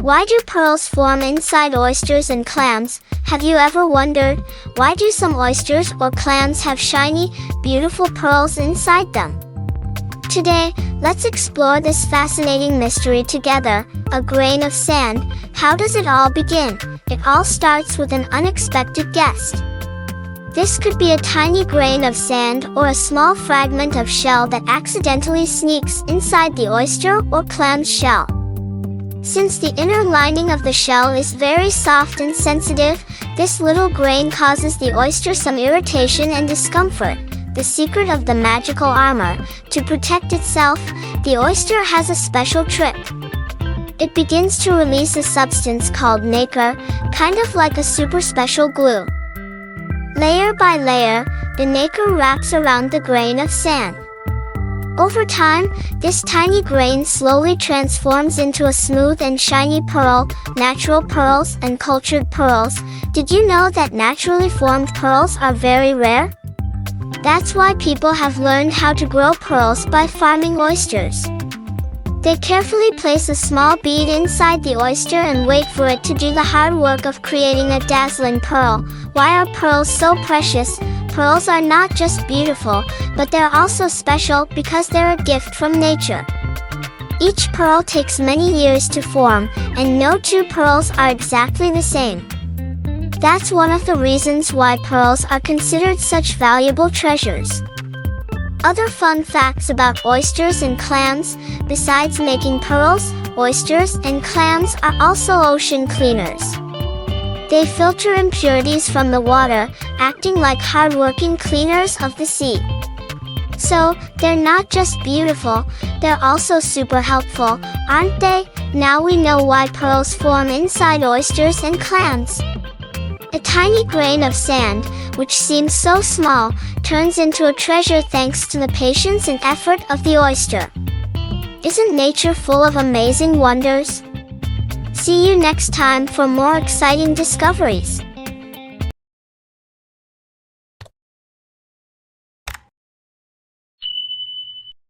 Why do pearls form inside oysters and clams? Have you ever wondered, why do some oysters or clams have shiny, beautiful pearls inside them? Today, let's explore this fascinating mystery together. A grain of sand. How does it all begin? It all starts with an unexpected guest. This could be a tiny grain of sand or a small fragment of shell that accidentally sneaks inside the oyster or clam's shell. Since the inner lining of the shell is very soft and sensitive, this little grain causes the oyster some irritation and discomfort. The secret of the magical armor. To protect itself, the oyster has a special trick. It begins to release a substance called nacre, kind of like a super special glue. Layer by layer, the nacre wraps around the grain of sand. Over time, this tiny grain slowly transforms into a smooth and shiny pearl. Natural pearls and cultured pearls. Did you know that naturally formed pearls are very rare? That's why people have learned how to grow pearls by farming oysters. They carefully place a small bead inside the oyster and wait for it to do the hard work of creating a dazzling pearl. Why are pearls so precious? Pearls are not just beautiful, but they're also special because they're a gift from nature. Each pearl takes many years to form, and no two pearls are exactly the same. That's one of the reasons why pearls are considered such valuable treasures. Other fun facts about oysters and clams. Besides making pearls, oysters and clams are also ocean cleaners. They filter impurities from the water, acting like hard-working cleaners of the sea. So, they're not just beautiful, they're also super helpful, aren't they? Now we know why pearls form inside oysters and clams. A tiny grain of sand, which seems so small, turns into a treasure thanks to the patience and effort of the oyster. Isn't nature full of amazing wonders? See you next time for more exciting discoveries.